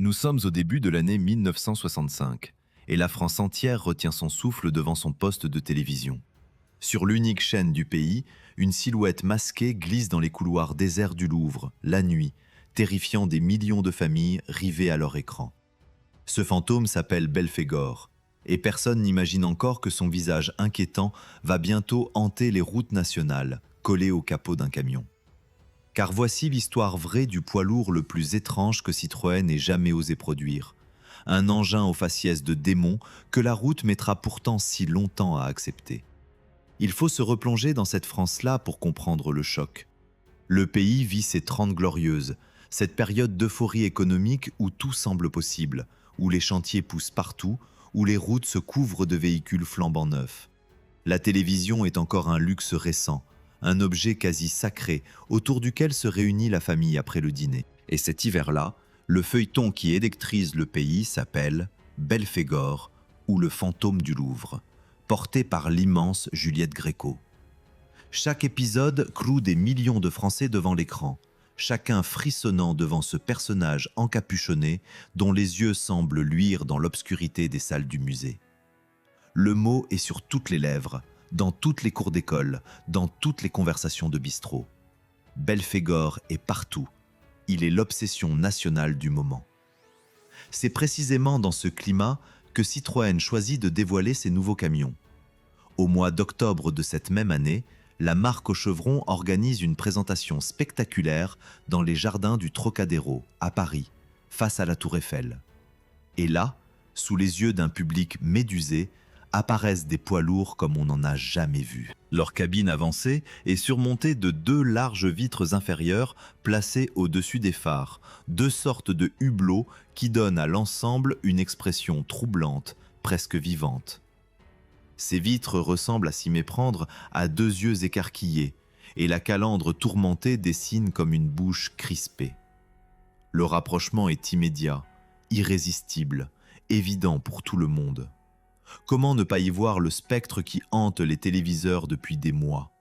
Nous sommes au début de l'année 1965 et la France entière retient son souffle devant son poste de télévision. Sur l'unique chaîne du pays, une silhouette masquée glisse dans les couloirs déserts du Louvre, la nuit, terrifiant des millions de familles rivées à leur écran. Ce fantôme s'appelle Belphégor, et personne n'imagine encore que son visage inquiétant va bientôt hanter les routes nationales, collé au capot d'un camion. Car voici l'histoire vraie du poids lourd le plus étrange que Citroën ait jamais osé produire. Un engin au faciès de démon que la route mettra pourtant si longtemps à accepter. Il faut se replonger dans cette France-là pour comprendre le choc. Le pays vit ses 30 glorieuses, cette période d'euphorie économique où tout semble possible, où les chantiers poussent partout, où les routes se couvrent de véhicules flambant neufs. La télévision est encore un luxe récent, un objet quasi sacré autour duquel se réunit la famille après le dîner. Et cet hiver-là, le feuilleton qui électrise le pays s'appelle Belphégor ou le fantôme du Louvre, porté par l'immense Juliette Gréco. Chaque épisode cloue des millions de Français devant l'écran, chacun frissonnant devant ce personnage encapuchonné dont les yeux semblent luire dans l'obscurité des salles du musée. Le mot est sur toutes les lèvres, dans toutes les cours d'école, dans toutes les conversations de bistrot. Belphégor est partout. Il est l'obsession nationale du moment. C'est précisément dans ce climat que Citroën choisit de dévoiler ses nouveaux camions. Au mois d'octobre de cette même année, la marque au chevron organise une présentation spectaculaire dans les jardins du Trocadéro, à Paris, face à la Tour Eiffel. Et là, sous les yeux d'un public médusé, apparaissent des poids lourds comme on n'en a jamais vu. Leur cabine avancée est surmontée de deux larges vitres inférieures placées au-dessus des phares, deux sortes de hublots qui donnent à l'ensemble une expression troublante, presque vivante. Ces vitres ressemblent à s'y méprendre à deux yeux écarquillés, et la calandre tourmentée dessine comme une bouche crispée. Le rapprochement est immédiat, irrésistible, évident pour tout le monde. Comment ne pas y voir le spectre qui hante les téléviseurs depuis des mois?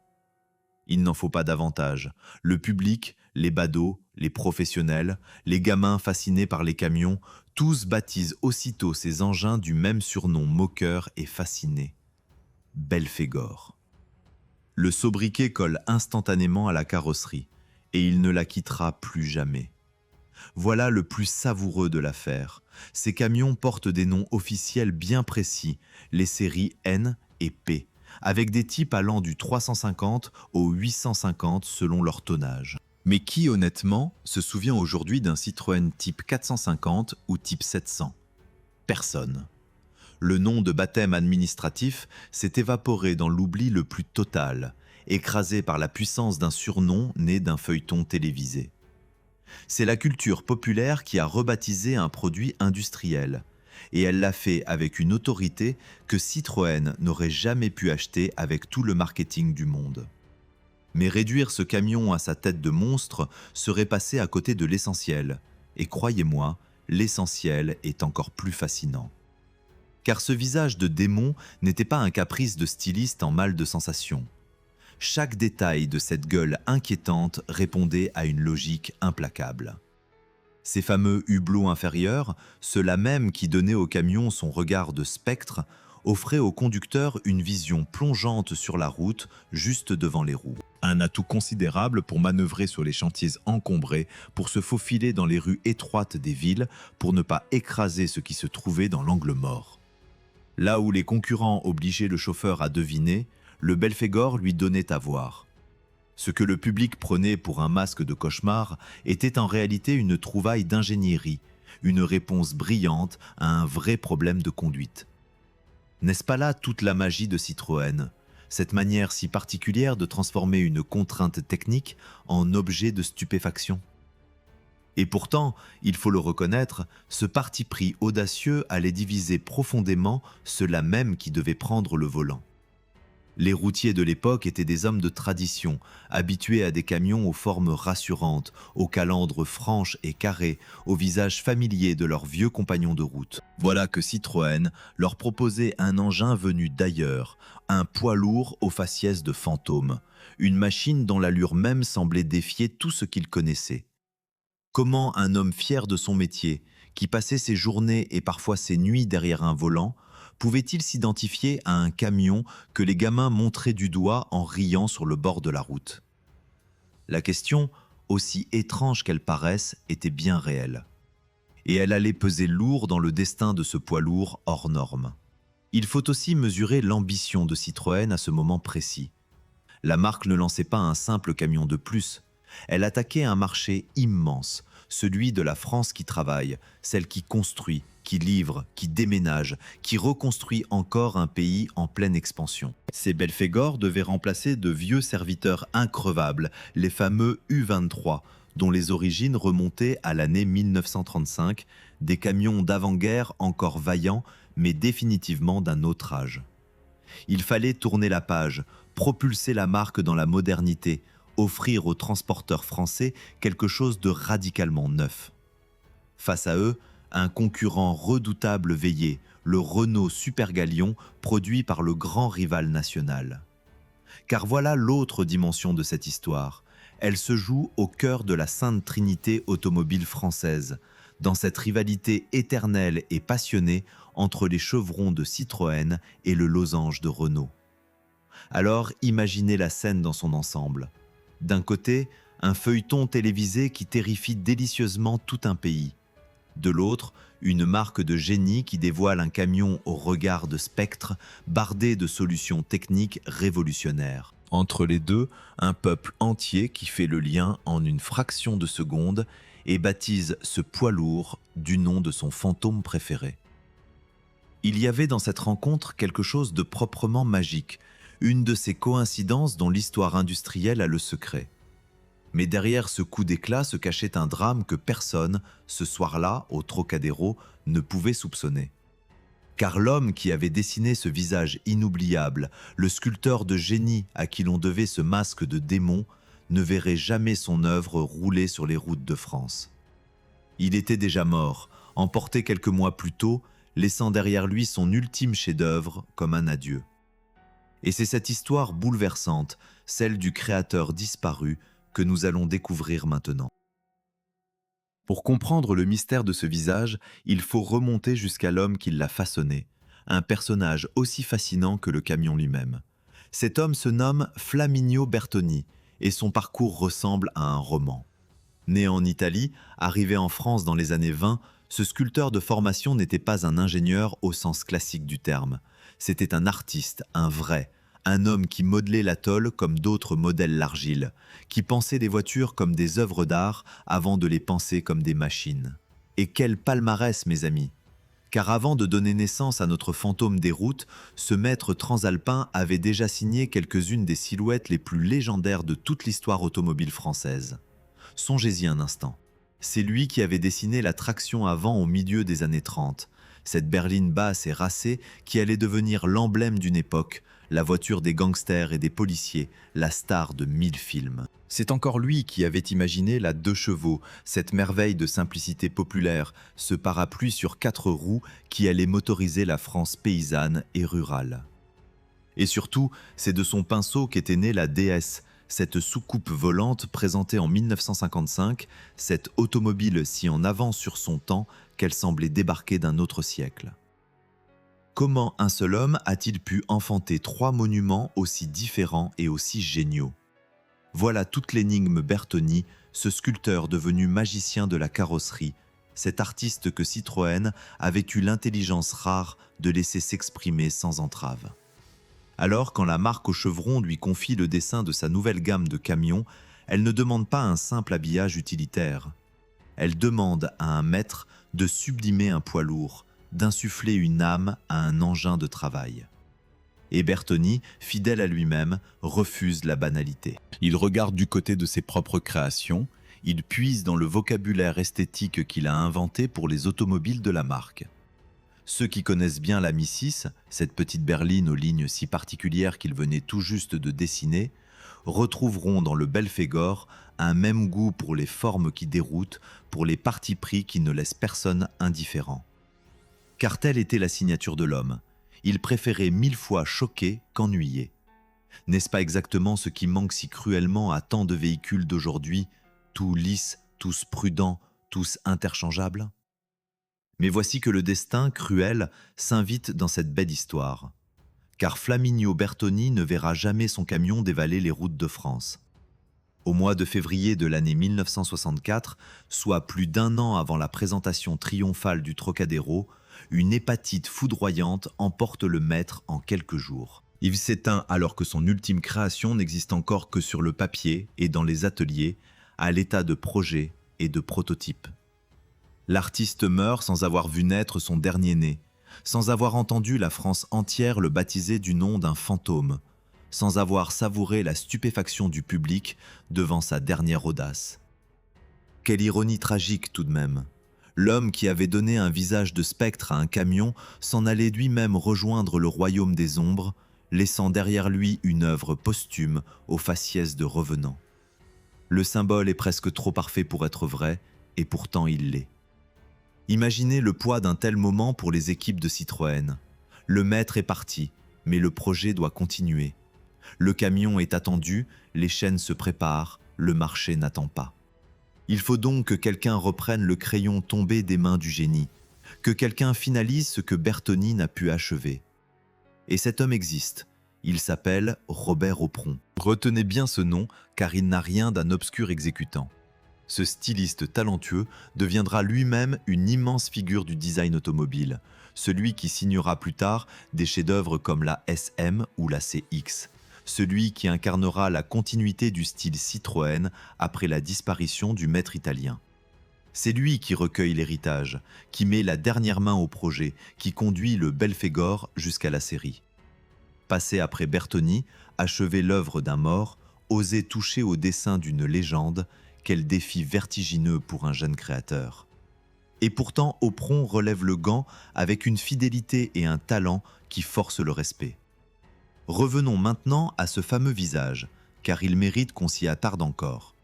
Il n'en faut pas davantage. Le public, les badauds, les professionnels, les gamins fascinés par les camions, tous baptisent aussitôt ces engins du même surnom moqueur et fasciné. Belphégor. Le sobriquet colle instantanément à la carrosserie, et il ne la quittera plus jamais. Voilà le plus savoureux de l'affaire. Ces camions portent des noms officiels bien précis, les séries N et P, avec des types allant du 350 au 850 selon leur tonnage. Mais qui honnêtement se souvient aujourd'hui d'un Citroën type 450 ou type 700? Personne. Le nom de baptême administratif s'est évaporé dans l'oubli le plus total, écrasé par la puissance d'un surnom né d'un feuilleton télévisé. C'est la culture populaire qui a rebaptisé un produit industriel, et elle l'a fait avec une autorité que Citroën n'aurait jamais pu acheter avec tout le marketing du monde. Mais réduire ce camion à sa tête de monstre serait passer à côté de l'essentiel, et croyez-moi, l'essentiel est encore plus fascinant. Car ce visage de démon n'était pas un caprice de styliste en mal de sensation. Chaque détail de cette gueule inquiétante répondait à une logique implacable. Ces fameux hublots inférieurs, ceux-là même qui donnaient au camion son regard de spectre, offraient au conducteur une vision plongeante sur la route juste devant les roues. Un atout considérable pour manœuvrer sur les chantiers encombrés, pour se faufiler dans les rues étroites des villes, pour ne pas écraser ce qui se trouvait dans l'angle mort. Là où les concurrents obligeaient le chauffeur à deviner, le Belphégor lui donnait à voir. Ce que le public prenait pour un masque de cauchemar était en réalité une trouvaille d'ingénierie, une réponse brillante à un vrai problème de conduite. N'est-ce pas là toute la magie de Citroën, cette manière si particulière de transformer une contrainte technique en objet de stupéfaction? Et pourtant, il faut le reconnaître, ce parti pris audacieux allait diviser profondément ceux-là même qui devaient prendre le volant. Les routiers de l'époque étaient des hommes de tradition, habitués à des camions aux formes rassurantes, aux calandres franches et carrées, au visage familier de leurs vieux compagnons de route. Voilà que Citroën leur proposait un engin venu d'ailleurs, un poids lourd au faciès de fantôme, une machine dont l'allure même semblait défier tout ce qu'ils connaissaient. Comment un homme fier de son métier, qui passait ses journées et parfois ses nuits derrière un volant, pouvait-il s'identifier à un camion que les gamins montraient du doigt en riant sur le bord de la route? La question, aussi étrange qu'elle paraisse, était bien réelle. Et elle allait peser lourd dans le destin de ce poids lourd hors norme. Il faut aussi mesurer l'ambition de Citroën à ce moment précis. La marque ne lançait pas un simple camion de plus. Elle attaquait un marché immense, celui de la France qui travaille, celle qui construit, qui livre, qui déménage, qui reconstruit encore un pays en pleine expansion. Ces Belphégor devaient remplacer de vieux serviteurs increvables, les fameux U-23, dont les origines remontaient à l'année 1935, des camions d'avant-guerre encore vaillants, mais définitivement d'un autre âge. Il fallait tourner la page, propulser la marque dans la modernité, offrir aux transporteurs français quelque chose de radicalement neuf. Face à eux, un concurrent redoutable veillait, le Renault Super Galion produit par le grand rival national. Car voilà l'autre dimension de cette histoire. Elle se joue au cœur de la Sainte Trinité automobile française, dans cette rivalité éternelle et passionnée entre les chevrons de Citroën et le losange de Renault. Alors imaginez la scène dans son ensemble. D'un côté, un feuilleton télévisé qui terrifie délicieusement tout un pays. De l'autre, une marque de génie qui dévoile un camion au regard de spectre, bardé de solutions techniques révolutionnaires. Entre les deux, un peuple entier qui fait le lien en une fraction de seconde et baptise ce poids lourd du nom de son fantôme préféré. Il y avait dans cette rencontre quelque chose de proprement magique, une de ces coïncidences dont l'histoire industrielle a le secret. Mais derrière ce coup d'éclat se cachait un drame que personne, ce soir-là, au Trocadéro, ne pouvait soupçonner. Car l'homme qui avait dessiné ce visage inoubliable, le sculpteur de génie à qui l'on devait ce masque de démon, ne verrait jamais son œuvre rouler sur les routes de France. Il était déjà mort, emporté quelques mois plus tôt, laissant derrière lui son ultime chef-d'œuvre comme un adieu. Et c'est cette histoire bouleversante, celle du créateur disparu, que nous allons découvrir maintenant. Pour comprendre le mystère de ce visage, il faut remonter jusqu'à l'homme qui l'a façonné, un personnage aussi fascinant que le camion lui-même. Cet homme se nomme Flaminio Bertoni, et son parcours ressemble à un roman. Né en Italie, arrivé en France dans les années 20, ce sculpteur de formation n'était pas un ingénieur au sens classique du terme. C'était un artiste, un vrai, un homme qui modelait la tôle comme d'autres modèlent l'argile, qui pensait les voitures comme des œuvres d'art avant de les penser comme des machines. Et quel palmarès, mes amis! Car avant de donner naissance à notre fantôme des routes, ce maître transalpin avait déjà signé quelques-unes des silhouettes les plus légendaires de toute l'histoire automobile française. Songez-y un instant. C'est lui qui avait dessiné la traction avant au milieu des années 30, cette berline basse et racée qui allait devenir l'emblème d'une époque, la voiture des gangsters et des policiers, la star de 1000 films. C'est encore lui qui avait imaginé la 2 chevaux, cette merveille de simplicité populaire, ce parapluie sur 4 roues qui allait motoriser la France paysanne et rurale. Et surtout, c'est de son pinceau qu'était née la DS, cette soucoupe volante présentée en 1955, cette automobile si en avance sur son temps qu'elle semblait débarquer d'un autre siècle. Comment un seul homme a-t-il pu enfanter 3 monuments aussi différents et aussi géniaux? Voilà toute l'énigme Bertoni, ce sculpteur devenu magicien de la carrosserie, cet artiste que Citroën avait eu l'intelligence rare de laisser s'exprimer sans entrave. Alors, quand la marque au chevron lui confie le dessin de sa nouvelle gamme de camions, elle ne demande pas un simple habillage utilitaire. Elle demande à un maître de sublimer un poids lourd, d'insuffler une âme à un engin de travail. Et Bertoni, fidèle à lui-même, refuse la banalité. Il regarde du côté de ses propres créations, il puise dans le vocabulaire esthétique qu'il a inventé pour les automobiles de la marque. Ceux qui connaissent bien la Mi 6, cette petite berline aux lignes si particulières qu'il venait tout juste de dessiner, retrouveront dans le Belphégor un même goût pour les formes qui déroutent, pour les partis pris qui ne laissent personne indifférent. Car telle était la signature de l'homme. Il préférait 1000 fois choquer qu'ennuyer. N'est-ce pas exactement ce qui manque si cruellement à tant de véhicules d'aujourd'hui, tout lisse, tous prudents, tous interchangeables? Mais voici que le destin, cruel, s'invite dans cette belle histoire. Car Flaminio Bertoni ne verra jamais son camion dévaler les routes de France. Au mois de février de l'année 1964, soit plus d'un an avant la présentation triomphale du Trocadéro, une hépatite foudroyante emporte le maître en quelques jours. Il s'éteint alors que son ultime création n'existe encore que sur le papier et dans les ateliers, à l'état de projet et de prototype. L'artiste meurt sans avoir vu naître son dernier né, sans avoir entendu la France entière le baptiser du nom d'un fantôme, sans avoir savouré la stupéfaction du public devant sa dernière audace. Quelle ironie tragique tout de même. L'homme qui avait donné un visage de spectre à un camion s'en allait lui-même rejoindre le royaume des ombres, laissant derrière lui une œuvre posthume au faciès de revenant. Le symbole est presque trop parfait pour être vrai, et pourtant il l'est. Imaginez le poids d'un tel moment pour les équipes de Citroën. Le maître est parti, mais le projet doit continuer. Le camion est attendu, les chaînes se préparent, le marché n'attend pas. Il faut donc que quelqu'un reprenne le crayon tombé des mains du génie, que quelqu'un finalise ce que Bertoni n'a pu achever. Et cet homme existe. Il s'appelle Robert Opron. Retenez bien ce nom, car il n'a rien d'un obscur exécutant. Ce styliste talentueux deviendra lui-même une immense figure du design automobile, celui qui signera plus tard des chefs-d'œuvre comme la SM ou la CX, celui qui incarnera la continuité du style Citroën après la disparition du maître italien. C'est lui qui recueille l'héritage, qui met la dernière main au projet, qui conduit le Belphégor jusqu'à la série. Passer après Bertoni, achever l'œuvre d'un mort, oser toucher au dessin d'une légende, quel défi vertigineux pour un jeune créateur. Et pourtant, Opron relève le gant avec une fidélité et un talent qui forcent le respect. Revenons maintenant à ce fameux visage, car il mérite qu'on s'y attarde encore.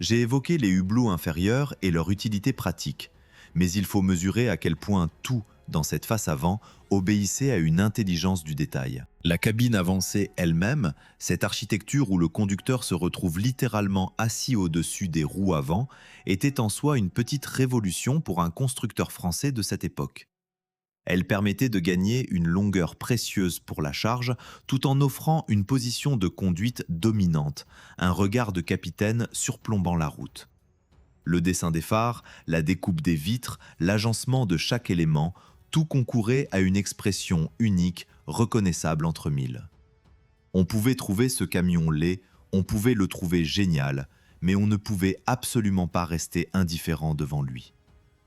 J'ai évoqué les hublots inférieurs et leur utilité pratique, mais il faut mesurer à quel point tout, dans cette face avant, obéissait à une intelligence du détail. La cabine avancée elle-même, cette architecture où le conducteur se retrouve littéralement assis au-dessus des roues avant, était en soi une petite révolution pour un constructeur français de cette époque. Elle permettait de gagner une longueur précieuse pour la charge, tout en offrant une position de conduite dominante, un regard de capitaine surplombant la route. Le dessin des phares, la découpe des vitres, l'agencement de chaque élément, tout concourait à une expression unique, reconnaissable entre mille. On pouvait trouver ce camion laid, on pouvait le trouver génial, mais on ne pouvait absolument pas rester indifférent devant lui.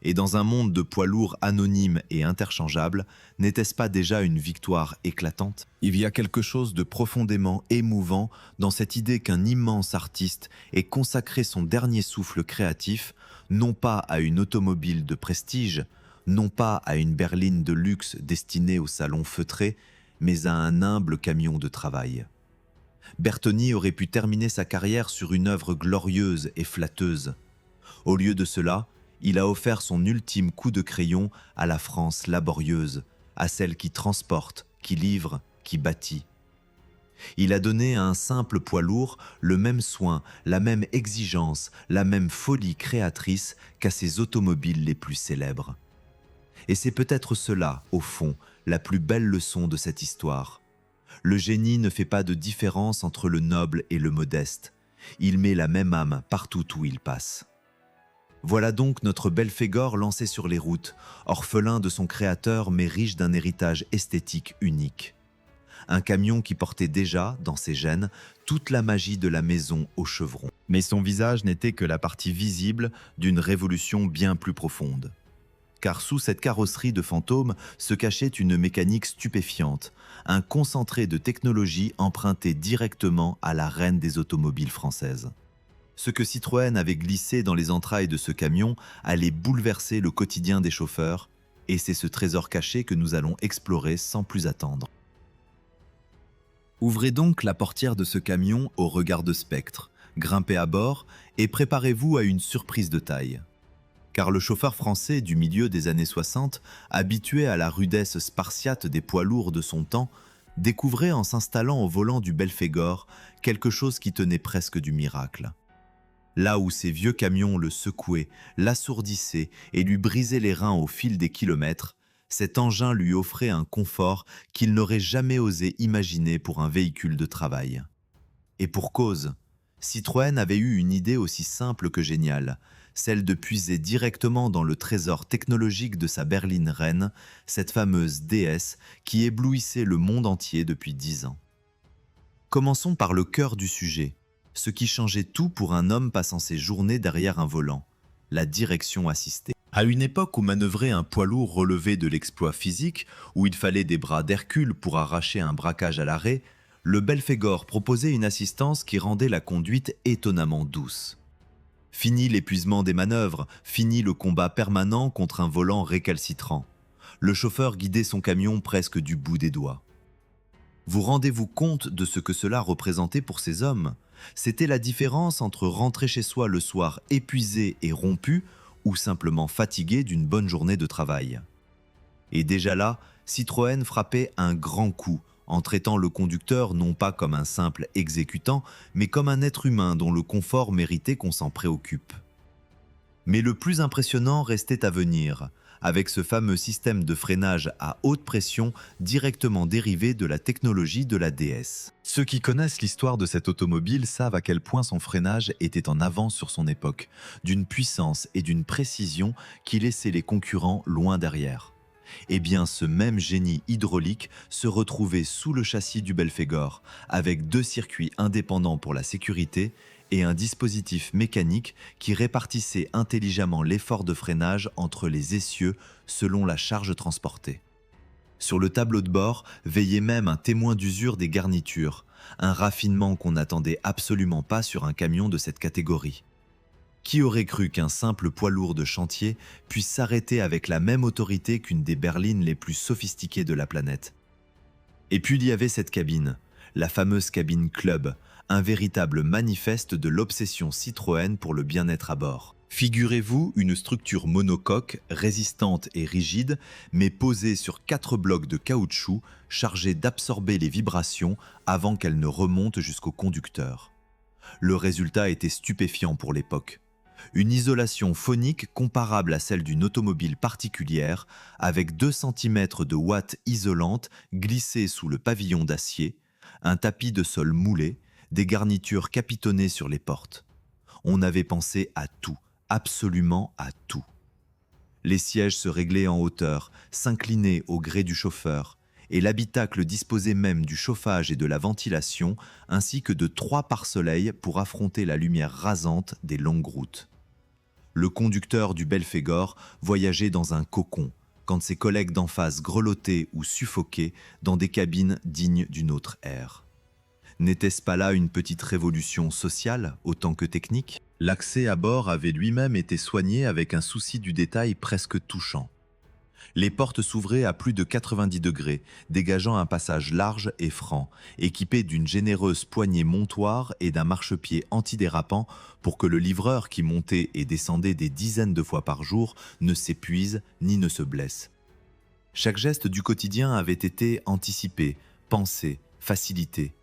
Et dans un monde de poids lourds anonymes et interchangeables, n'était-ce pas déjà une victoire éclatante? Il y a quelque chose de profondément émouvant dans cette idée qu'un immense artiste ait consacré son dernier souffle créatif, non pas à une automobile de prestige, non pas à une berline de luxe destinée au salon feutré, mais à un humble camion de travail. Bertoni aurait pu terminer sa carrière sur une œuvre glorieuse et flatteuse. Au lieu de cela, il a offert son ultime coup de crayon à la France laborieuse, à celle qui transporte, qui livre, qui bâtit. Il a donné à un simple poids lourd le même soin, la même exigence, la même folie créatrice qu'à ses automobiles les plus célèbres. Et c'est peut-être cela, au fond, la plus belle leçon de cette histoire. Le génie ne fait pas de différence entre le noble et le modeste. Il met la même âme partout où il passe. Voilà donc notre Belphégor lancé sur les routes, orphelin de son créateur mais riche d'un héritage esthétique unique. Un camion qui portait déjà, dans ses gènes, toute la magie de la maison au chevron. Mais son visage n'était que la partie visible d'une révolution bien plus profonde. Car sous cette carrosserie de fantômes se cachait une mécanique stupéfiante, un concentré de technologie emprunté directement à la reine des automobiles françaises. Ce que Citroën avait glissé dans les entrailles de ce camion allait bouleverser le quotidien des chauffeurs, et c'est ce trésor caché que nous allons explorer sans plus attendre. Ouvrez donc la portière de ce camion au regard de spectre, grimpez à bord et préparez-vous à une surprise de taille. Car le chauffeur français du milieu des années 60, habitué à la rudesse spartiate des poids lourds de son temps, découvrait en s'installant au volant du Belphégor quelque chose qui tenait presque du miracle. Là où ses vieux camions le secouaient, l'assourdissaient et lui brisaient les reins au fil des kilomètres, cet engin lui offrait un confort qu'il n'aurait jamais osé imaginer pour un véhicule de travail. Et pour cause, Citroën avait eu une idée aussi simple que géniale, celle de puiser directement dans le trésor technologique de sa berline reine, cette fameuse DS qui éblouissait le monde entier depuis 10 ans. Commençons par le cœur du sujet, ce qui changeait tout pour un homme passant ses journées derrière un volant, la direction assistée. À une époque où manœuvrer un poids lourd relevait de l'exploit physique, où il fallait des bras d'Hercule pour arracher un braquage à l'arrêt, le Belphégor proposait une assistance qui rendait la conduite étonnamment douce. Fini l'épuisement des manœuvres, fini le combat permanent contre un volant récalcitrant. Le chauffeur guidait son camion presque du bout des doigts. Vous rendez-vous compte de ce que cela représentait pour ces hommes ? C'était la différence entre rentrer chez soi le soir épuisé et rompu ou simplement fatigué d'une bonne journée de travail. Et déjà là, Citroën frappait un grand coup en traitant le conducteur non pas comme un simple exécutant, mais comme un être humain dont le confort méritait qu'on s'en préoccupe. Mais le plus impressionnant restait à venir, avec ce fameux système de freinage à haute pression directement dérivé de la technologie de la DS. Ceux qui connaissent l'histoire de cette automobile savent à quel point son freinage était en avance sur son époque, d'une puissance et d'une précision qui laissaient les concurrents loin derrière. Eh bien, ce même génie hydraulique se retrouvait sous le châssis du Belphégor, avec 2 circuits indépendants pour la sécurité et un dispositif mécanique qui répartissait intelligemment l'effort de freinage entre les essieux selon la charge transportée. Sur le tableau de bord veillait même un témoin d'usure des garnitures, un raffinement qu'on n'attendait absolument pas sur un camion de cette catégorie. Qui aurait cru qu'un simple poids lourd de chantier puisse s'arrêter avec la même autorité qu'une des berlines les plus sophistiquées de la planète ? Et puis il y avait cette cabine, la fameuse cabine Club, un véritable manifeste de l'obsession Citroën pour le bien-être à bord. Figurez-vous une structure monocoque, résistante et rigide, mais posée sur 4 blocs de caoutchouc chargés d'absorber les vibrations avant qu'elles ne remontent jusqu'au conducteur. Le résultat était stupéfiant pour l'époque. Une isolation phonique comparable à celle d'une automobile particulière, avec 2 cm de ouate isolante glissée sous le pavillon d'acier, un tapis de sol moulé, des garnitures capitonnées sur les portes. On avait pensé à tout, absolument à tout. Les sièges se réglaient en hauteur, s'inclinaient au gré du chauffeur, et l'habitacle disposait même du chauffage et de la ventilation, ainsi que de 3 pare-soleils pour affronter la lumière rasante des longues routes. Le conducteur du Belphégor voyageait dans un cocon, quand ses collègues d'en face grelottaient ou suffoquaient dans des cabines dignes d'une autre ère. N'était-ce pas là une petite révolution sociale autant que technique ? L'accès à bord avait lui-même été soigné avec un souci du détail presque touchant. Les portes s'ouvraient à plus de 90 degrés, dégageant un passage large et franc, équipé d'une généreuse poignée montoire et d'un marchepied antidérapant pour que le livreur qui montait et descendait des dizaines de fois par jour ne s'épuise ni ne se blesse. Chaque geste du quotidien avait été anticipé, pensé, facilité.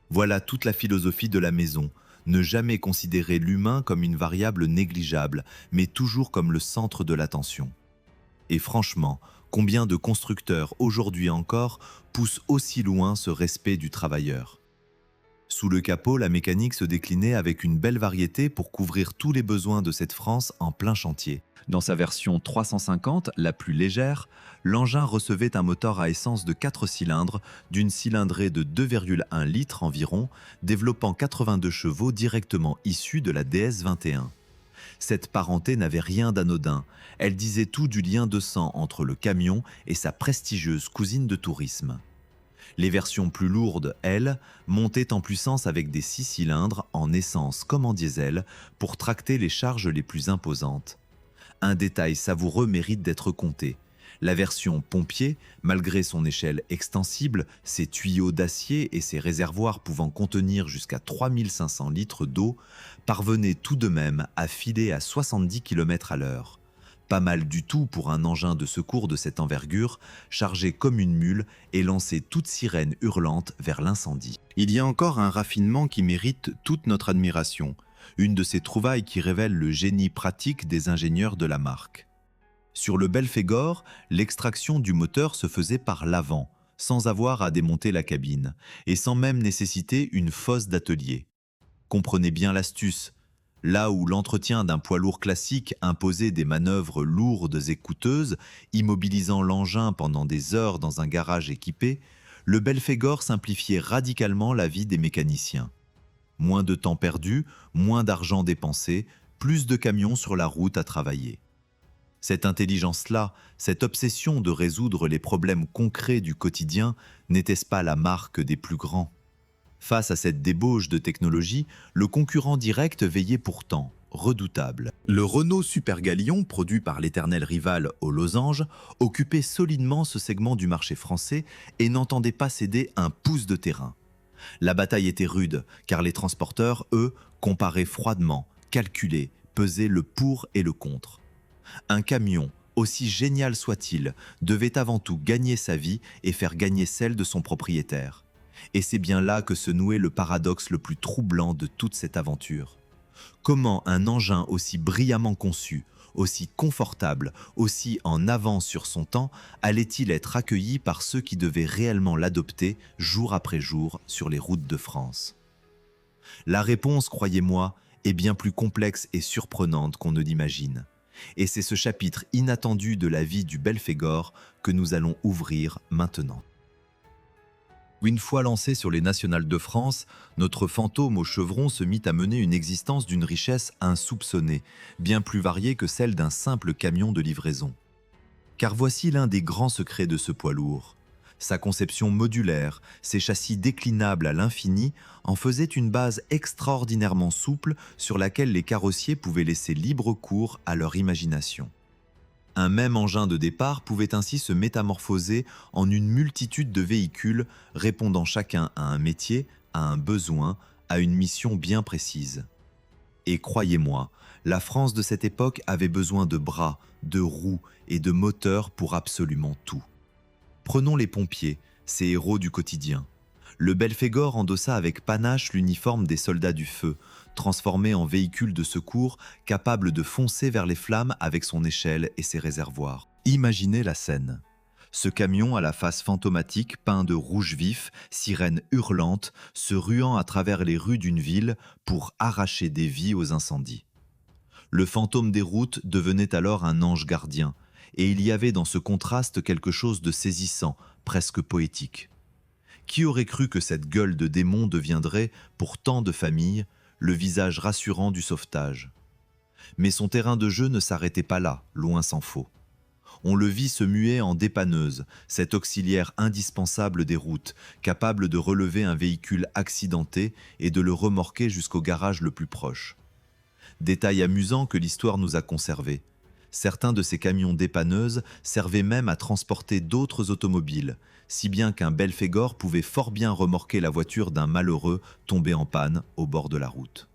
Voilà toute la philosophie de la maison, ne jamais considérer l'humain comme une variable négligeable, mais toujours comme le centre de l'attention. Et franchement, combien de constructeurs aujourd'hui encore poussent aussi loin ce respect du travailleur ? Sous le capot, la mécanique se déclinait avec une belle variété pour couvrir tous les besoins de cette France en plein chantier. Dans sa version 350, la plus légère, l'engin recevait un moteur à essence de 4 cylindres d'une cylindrée de 2,1 litres environ, développant 82 chevaux directement issus de la DS21. Cette parenté n'avait rien d'anodin, elle disait tout du lien de sang entre le camion et sa prestigieuse cousine de tourisme. Les versions plus lourdes, elles, montaient en puissance avec des 6 cylindres en essence comme en diesel pour tracter les charges les plus imposantes. Un détail savoureux mérite d'être compté. La version pompier, malgré son échelle extensible, ses tuyaux d'acier et ses réservoirs pouvant contenir jusqu'à 3500 litres d'eau, parvenait tout de même à filer à 70 km/h. Pas mal du tout pour un engin de secours de cette envergure, chargé comme une mule et lancé toute sirène hurlante vers l'incendie. Il y a encore un raffinement qui mérite toute notre admiration. Une de ces trouvailles qui révèle le génie pratique des ingénieurs de la marque. Sur le Belphégor, l'extraction du moteur se faisait par l'avant, sans avoir à démonter la cabine, et sans même nécessiter une fosse d'atelier. Comprenez bien l'astuce. Là où l'entretien d'un poids lourd classique imposait des manœuvres lourdes et coûteuses, immobilisant l'engin pendant des heures dans un garage équipé, le Belphégor simplifiait radicalement la vie des mécaniciens. Moins de temps perdu, moins d'argent dépensé, plus de camions sur la route à travailler. Cette intelligence-là, cette obsession de résoudre les problèmes concrets du quotidien, n'était-ce pas la marque des plus grands ? Face à cette débauche de technologie, le concurrent direct veillait pourtant, redoutable. Le Renault Super Galion, produit par l'éternel rival aux losanges, occupait solidement ce segment du marché français et n'entendait pas céder un pouce de terrain. La bataille était rude, car les transporteurs, eux, comparaient froidement, calculaient, pesaient le pour et le contre. Un camion, aussi génial soit-il, devait avant tout gagner sa vie et faire gagner celle de son propriétaire. Et c'est bien là que se nouait le paradoxe le plus troublant de toute cette aventure. Comment un engin aussi brillamment conçu, aussi confortable, aussi en avance sur son temps, allait-il être accueilli par ceux qui devaient réellement l'adopter jour après jour sur les routes de France ? La réponse, croyez-moi, est bien plus complexe et surprenante qu'on ne l'imagine. Et c'est ce chapitre inattendu de la vie du Belphégor que nous allons ouvrir maintenant. Une fois lancé sur les nationales de France, notre fantôme au chevron se mit à mener une existence d'une richesse insoupçonnée, bien plus variée que celle d'un simple camion de livraison. Car voici l'un des grands secrets de ce poids lourd. Sa conception modulaire, ses châssis déclinables à l'infini, en faisaient une base extraordinairement souple sur laquelle les carrossiers pouvaient laisser libre cours à leur imagination. Un même engin de départ pouvait ainsi se métamorphoser en une multitude de véhicules répondant chacun à un métier, à un besoin, à une mission bien précise. Et croyez-moi, la France de cette époque avait besoin de bras, de roues et de moteurs pour absolument tout. Prenons les pompiers, ces héros du quotidien. Le Belphégor endossa avec panache l'uniforme des soldats du feu, transformé en véhicule de secours capable de foncer vers les flammes avec son échelle et ses réservoirs. Imaginez la scène. Ce camion à la face fantomatique, peint de rouge vif, sirène hurlante, se ruant à travers les rues d'une ville pour arracher des vies aux incendies. Le fantôme des routes devenait alors un ange gardien, et il y avait dans ce contraste quelque chose de saisissant, presque poétique. Qui aurait cru que cette gueule de démon deviendrait, pour tant de familles, le visage rassurant du sauvetage ? Mais son terrain de jeu ne s'arrêtait pas là, loin s'en faut. On le vit se muer en dépanneuse, cet auxiliaire indispensable des routes, capable de relever un véhicule accidenté et de le remorquer jusqu'au garage le plus proche. Détail amusant que l'histoire nous a conservé. Certains de ces camions dépanneuses servaient même à transporter d'autres automobiles, si bien qu'un Belphégor pouvait fort bien remorquer la voiture d'un malheureux tombé en panne au bord de la route.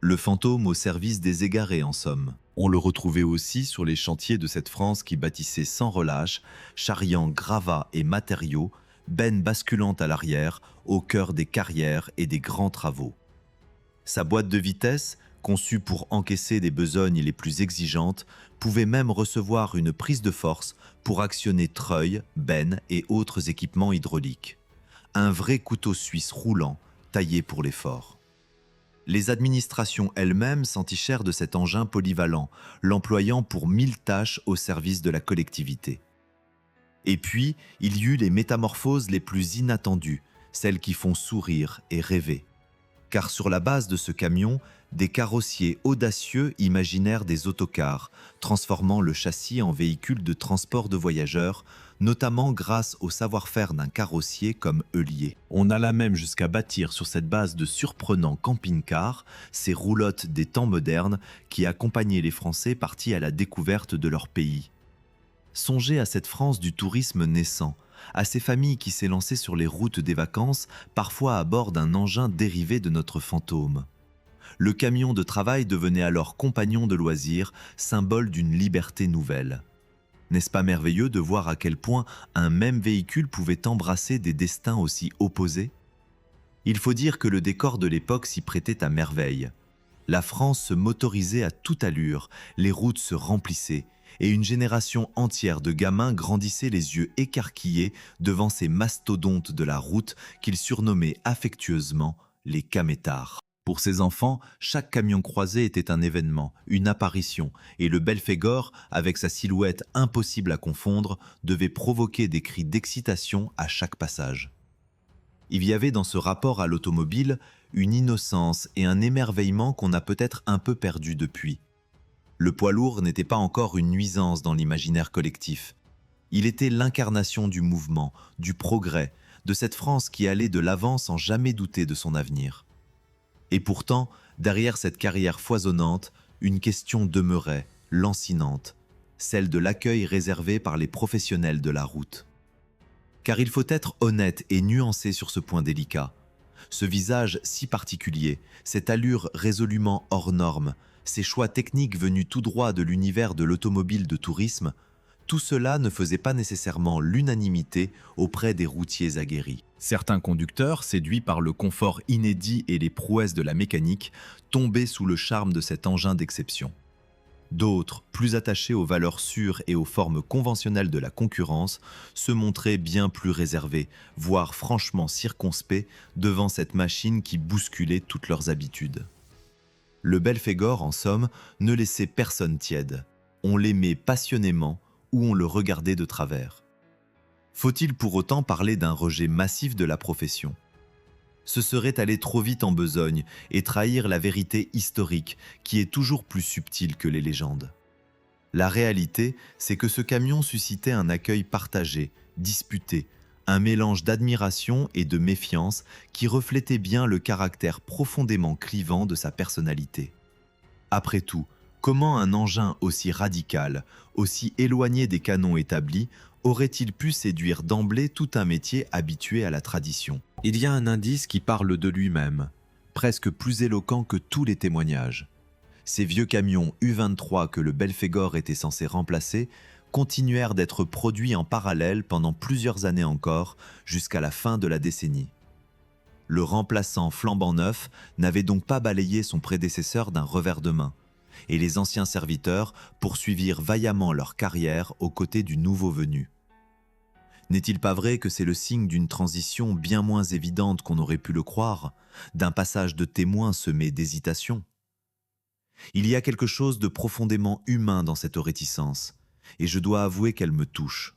Le fantôme au service des égarés, en somme. On le retrouvait aussi sur les chantiers de cette France qui bâtissait sans relâche, charriant gravats et matériaux, bennes basculantes à l'arrière, au cœur des carrières et des grands travaux. Sa boîte de vitesse, conçue pour encaisser des besognes les plus exigeantes, pouvait même recevoir une prise de force pour actionner treuils, bennes et autres équipements hydrauliques. Un vrai couteau suisse roulant, taillé pour l'effort. Les administrations elles-mêmes s'entichèrent de cet engin polyvalent, l'employant pour 1000 tâches au service de la collectivité. Et puis, il y eut les métamorphoses les plus inattendues, celles qui font sourire et rêver. Car sur la base de ce camion, des carrossiers audacieux imaginèrent des autocars, transformant le châssis en véhicule de transport de voyageurs, notamment grâce au savoir-faire d'un carrossier comme Heulier. On alla même jusqu'à bâtir sur cette base de surprenants camping-cars, ces roulottes des temps modernes qui accompagnaient les Français partis à la découverte de leur pays. Songez à cette France du tourisme naissant, à ces familles qui s'élançaient sur les routes des vacances, parfois à bord d'un engin dérivé de notre fantôme. Le camion de travail devenait alors compagnon de loisirs, symbole d'une liberté nouvelle. N'est-ce pas merveilleux de voir à quel point un même véhicule pouvait embrasser des destins aussi opposés ? Il faut dire que le décor de l'époque s'y prêtait à merveille. La France se motorisait à toute allure, les routes se remplissaient, et une génération entière de gamins grandissait les yeux écarquillés devant ces mastodontes de la route qu'ils surnommaient affectueusement les camétards. Pour ces enfants, chaque camion croisé était un événement, une apparition, et le Belphégor, avec sa silhouette impossible à confondre, devait provoquer des cris d'excitation à chaque passage. Il y avait dans ce rapport à l'automobile une innocence et un émerveillement qu'on a peut-être un peu perdu depuis. Le poids lourd n'était pas encore une nuisance dans l'imaginaire collectif. Il était l'incarnation du mouvement, du progrès, de cette France qui allait de l'avant sans jamais douter de son avenir. Et pourtant, derrière cette carrière foisonnante, une question demeurait, lancinante, celle de l'accueil réservé par les professionnels de la route. Car il faut être honnête et nuancé sur ce point délicat. Ce visage si particulier, cette allure résolument hors norme, ces choix techniques venus tout droit de l'univers de l'automobile de tourisme, tout cela ne faisait pas nécessairement l'unanimité auprès des routiers aguerris. Certains conducteurs, séduits par le confort inédit et les prouesses de la mécanique, tombaient sous le charme de cet engin d'exception. D'autres, plus attachés aux valeurs sûres et aux formes conventionnelles de la concurrence, se montraient bien plus réservés, voire franchement circonspects devant cette machine qui bousculait toutes leurs habitudes. Le Belphégor, en somme, ne laissait personne tiède. On l'aimait passionnément ou on le regardait de travers. Faut-il pour autant parler d'un rejet massif de la profession ? Ce serait aller trop vite en besogne et trahir la vérité historique qui est toujours plus subtile que les légendes. La réalité, c'est que ce camion suscitait un accueil partagé, disputé, un mélange d'admiration et de méfiance qui reflétait bien le caractère profondément clivant de sa personnalité. Après tout, comment un engin aussi radical, aussi éloigné des canons établis, aurait-il pu séduire d'emblée tout un métier habitué à la tradition ? Il y a un indice qui parle de lui-même, presque plus éloquent que tous les témoignages. Ces vieux camions U23 que le Belphégor était censé remplacer continuèrent d'être produits en parallèle pendant plusieurs années encore, jusqu'à la fin de la décennie. Le remplaçant flambant neuf n'avait donc pas balayé son prédécesseur d'un revers de main, et les anciens serviteurs poursuivirent vaillamment leur carrière aux côtés du nouveau venu. N'est-il pas vrai que c'est le signe d'une transition bien moins évidente qu'on aurait pu le croire, d'un passage de témoin semé d'hésitation ? Il y a quelque chose de profondément humain dans cette réticence, et je dois avouer qu'elle me touche.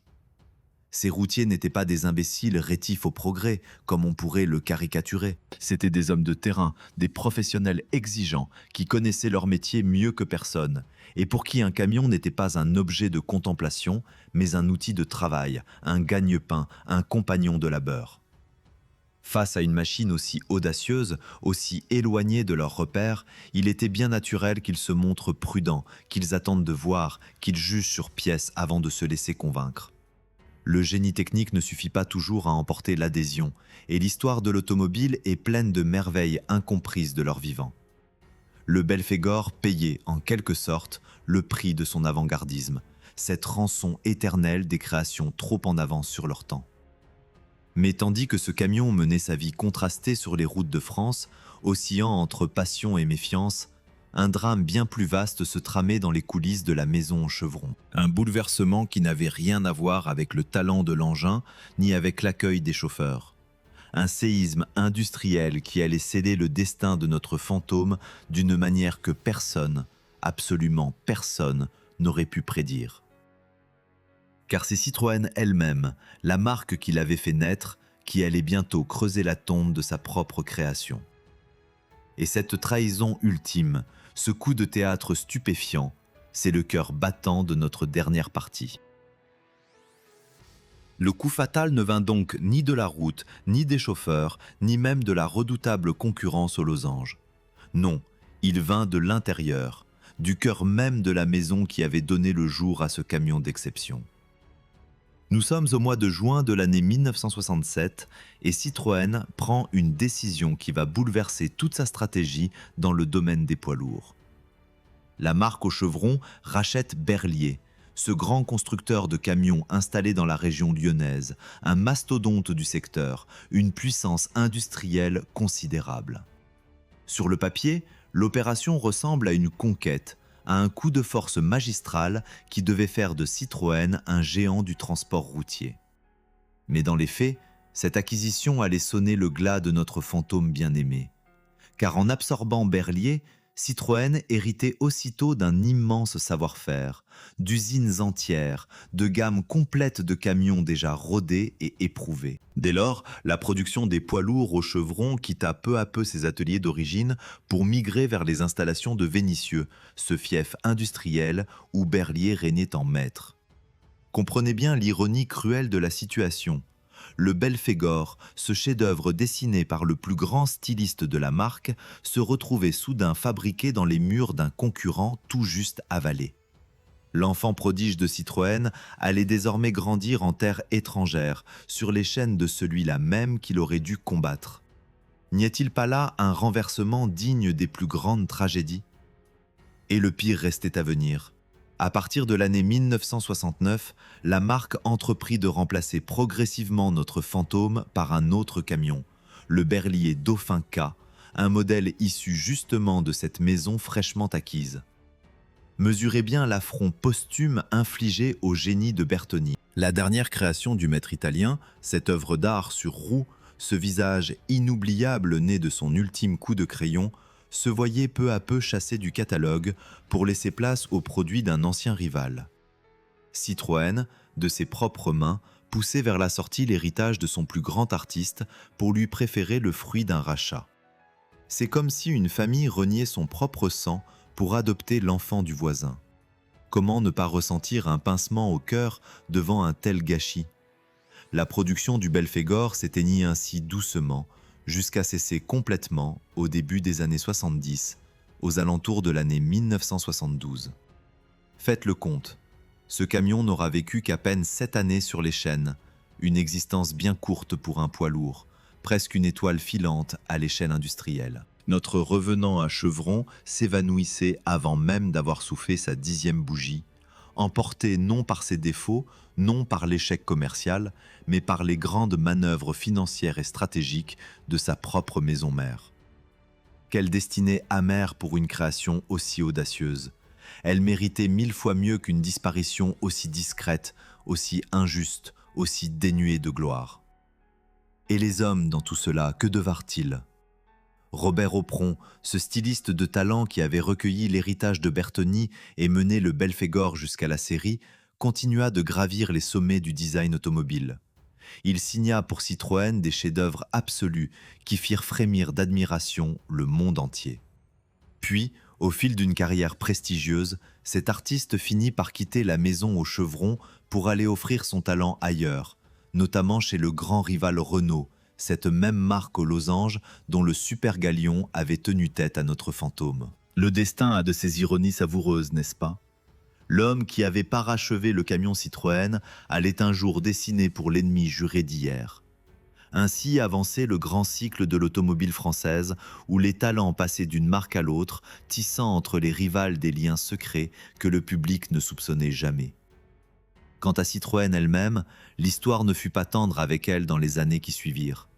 Ces routiers n'étaient pas des imbéciles rétifs au progrès, comme on pourrait le caricaturer. C'étaient des hommes de terrain, des professionnels exigeants, qui connaissaient leur métier mieux que personne, et pour qui un camion n'était pas un objet de contemplation, mais un outil de travail, un gagne-pain, un compagnon de labeur. Face à une machine aussi audacieuse, aussi éloignée de leurs repères, il était bien naturel qu'ils se montrent prudents, qu'ils attendent de voir, qu'ils jugent sur pièce avant de se laisser convaincre. Le génie technique ne suffit pas toujours à emporter l'adhésion, et l'histoire de l'automobile est pleine de merveilles incomprises de leur vivant. Le Belphégor payait, en quelque sorte, le prix de son avant-gardisme, cette rançon éternelle des créations trop en avance sur leur temps. Mais tandis que ce camion menait sa vie contrastée sur les routes de France, oscillant entre passion et méfiance, un drame bien plus vaste se tramait dans les coulisses de la maison aux chevrons. Un bouleversement qui n'avait rien à voir avec le talent de l'engin, ni avec l'accueil des chauffeurs. Un séisme industriel qui allait sceller le destin de notre fantôme d'une manière que personne, absolument personne, n'aurait pu prédire. Car c'est Citroën elle-même, la marque qui l'avait fait naître, qui allait bientôt creuser la tombe de sa propre création. Et cette trahison ultime, ce coup de théâtre stupéfiant, c'est le cœur battant de notre dernière partie. Le coup fatal ne vint donc ni de la route, ni des chauffeurs, ni même de la redoutable concurrence aux losanges. Non, il vint de l'intérieur, du cœur même de la maison qui avait donné le jour à ce camion d'exception. Nous sommes au mois de juin de l'année 1967 et Citroën prend une décision qui va bouleverser toute sa stratégie dans le domaine des poids lourds. La marque aux chevrons rachète Berliet, ce grand constructeur de camions installé dans la région lyonnaise, un mastodonte du secteur, une puissance industrielle considérable. Sur le papier, L'opération ressemble à une conquête, à un coup de force magistral qui devait faire de Citroën un géant du transport routier. Mais dans les faits, cette acquisition allait sonner le glas de notre fantôme bien-aimé. Car en absorbant Berliet, Citroën héritait aussitôt d'un immense savoir-faire, d'usines entières, de gammes complètes de camions déjà rodés et éprouvés. Dès lors, la production des poids lourds au chevron quitta peu à peu ses ateliers d'origine pour migrer vers les installations de Vénissieux, ce fief industriel où Berliet régnait en maître. Comprenez bien l'ironie cruelle de la situation. Le Belphégor, ce chef-d'œuvre dessiné par le plus grand styliste de la marque, se retrouvait soudain fabriqué dans les murs d'un concurrent tout juste avalé. L'enfant prodige de Citroën allait désormais grandir en terre étrangère, sur les chaînes de celui-là même qu'il aurait dû combattre. N'y a-t-il pas là un renversement digne des plus grandes tragédies ? Et le pire restait à venir. À partir de l'année 1969, la marque entreprit de remplacer progressivement notre fantôme par un autre camion, le Berliet Dauphin K, un modèle issu justement de cette maison fraîchement acquise. Mesurez bien l'affront posthume infligé au génie de Bertoni. La dernière création du maître italien, cette œuvre d'art sur roue, ce visage inoubliable né de son ultime coup de crayon, se voyait peu à peu chassé du catalogue pour laisser place aux produits d'un ancien rival. Citroën, de ses propres mains, poussait vers la sortie l'héritage de son plus grand artiste pour lui préférer le fruit d'un rachat. C'est comme si une famille reniait son propre sang pour adopter l'enfant du voisin. Comment ne pas ressentir un pincement au cœur devant un tel gâchis ? La production du Belphégor s'éteignit ainsi doucement, jusqu'à cesser complètement au début des années 70, aux alentours de l'année 1972. Faites le compte, ce camion n'aura vécu qu'à peine 7 années sur les chaînes, une existence bien courte pour un poids lourd, presque une étoile filante à l'échelle industrielle. Notre revenant à chevron s'évanouissait avant même d'avoir soufflé sa 10e bougie, emporté non par ses défauts, non par l'échec commercial, mais par les grandes manœuvres financières et stratégiques de sa propre maison mère. Quelle destinée amère pour une création aussi audacieuse. Elle méritait 1000 fois mieux qu'une disparition aussi discrète, aussi injuste, aussi dénuée de gloire. Et les hommes dans tout cela, que devinrent-ils ? Robert Opron, ce styliste de talent qui avait recueilli l'héritage de Bertoni et mené le Belphégor jusqu'à la série, continua de gravir les sommets du design automobile. Il signa pour Citroën des chefs-d'œuvre absolus qui firent frémir d'admiration le monde entier. Puis, au fil d'une carrière prestigieuse, cet artiste finit par quitter la maison aux chevrons pour aller offrir son talent ailleurs, notamment chez le grand rival Renault, cette même marque aux losanges dont le super galion avait tenu tête à notre fantôme. Le destin a de ses ironies savoureuses, n'est-ce pas ? L'homme qui avait parachevé le camion Citroën allait un jour dessiner pour l'ennemi juré d'hier. Ainsi avançait le grand cycle de l'automobile française où les talents passaient d'une marque à l'autre, tissant entre les rivales des liens secrets que le public ne soupçonnait jamais. Quant à Citroën elle-même, l'histoire ne fut pas tendre avec elle dans les années qui suivirent.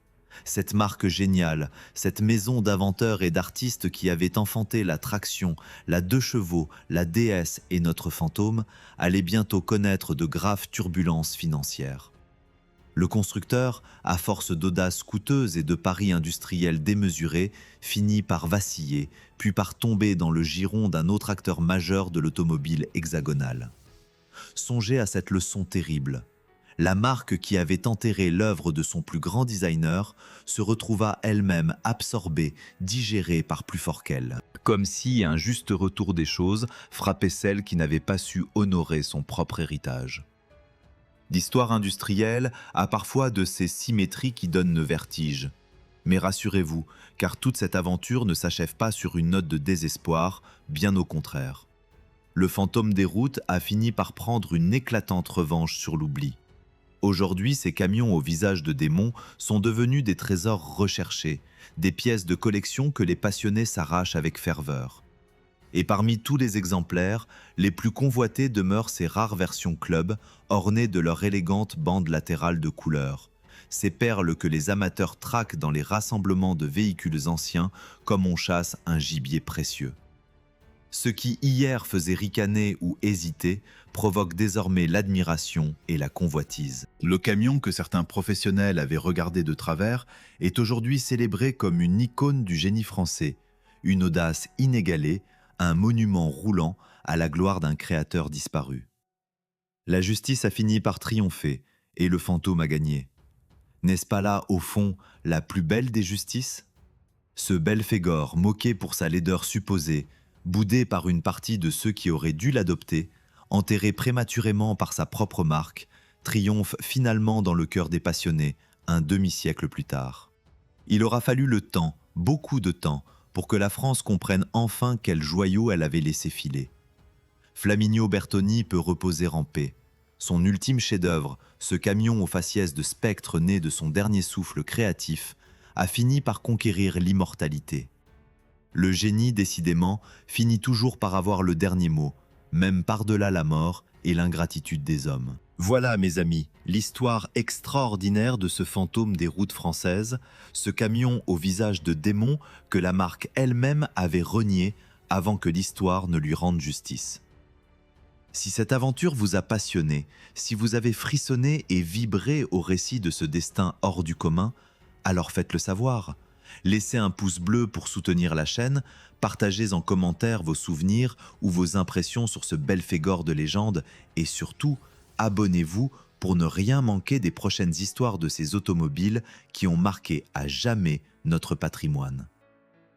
Cette marque géniale, cette maison d'inventeurs et d'artistes qui avait enfanté la traction, la 2 chevaux, la DS et notre fantôme, allait bientôt connaître de graves turbulences financières. Le constructeur, à force d'audace coûteuse et de paris industriels démesurés, finit par vaciller, puis par tomber dans le giron d'un autre acteur majeur de l'automobile hexagonale. Songez à cette leçon terrible. La marque qui avait enterré l'œuvre de son plus grand designer se retrouva elle-même absorbée, digérée par plus fort qu'elle. Comme si un juste retour des choses frappait celle qui n'avait pas su honorer son propre héritage. L'histoire industrielle a parfois de ces symétries qui donnent le vertige. Mais rassurez-vous, car toute cette aventure ne s'achève pas sur une note de désespoir, bien au contraire. Le fantôme des routes a fini par prendre une éclatante revanche sur l'oubli. Aujourd'hui, ces camions au visage de démon sont devenus des trésors recherchés, des pièces de collection que les passionnés s'arrachent avec ferveur. Et parmi tous les exemplaires, les plus convoités demeurent ces rares versions club, ornées de leur élégante bande latérale de couleur, ces perles que les amateurs traquent dans les rassemblements de véhicules anciens comme on chasse un gibier précieux. Ce qui hier faisait ricaner ou hésiter provoque désormais l'admiration et la convoitise. Le camion que certains professionnels avaient regardé de travers est aujourd'hui célébré comme une icône du génie français, une audace inégalée, un monument roulant à la gloire d'un créateur disparu. La justice a fini par triompher et le fantôme a gagné. N'est-ce pas là, au fond, la plus belle des justices ? Ce Belphégor, moqué pour sa laideur supposée, boudé par une partie de ceux qui auraient dû l'adopter, enterré prématurément par sa propre marque, triomphe finalement dans le cœur des passionnés, un demi-siècle plus tard. Il aura fallu le temps, beaucoup de temps, pour que la France comprenne enfin quel joyau elle avait laissé filer. Flaminio Bertoni peut reposer en paix. Son ultime chef-d'œuvre, ce camion au faciès de spectre né de son dernier souffle créatif, a fini par conquérir l'immortalité. Le génie, décidément, finit toujours par avoir le dernier mot, même par-delà la mort et l'ingratitude des hommes. Voilà, mes amis, l'histoire extraordinaire de ce fantôme des routes françaises, ce camion au visage de démon que la marque elle-même avait renié avant que l'histoire ne lui rende justice. Si cette aventure vous a passionné, si vous avez frissonné et vibré au récit de ce destin hors du commun, alors faites-le savoir. Laissez un pouce bleu pour soutenir la chaîne, partagez en commentaire vos souvenirs ou vos impressions sur ce Belphégor de légende et surtout, abonnez-vous pour ne rien manquer des prochaines histoires de ces automobiles qui ont marqué à jamais notre patrimoine.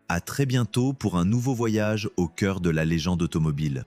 À très bientôt pour un nouveau voyage au cœur de la légende automobile.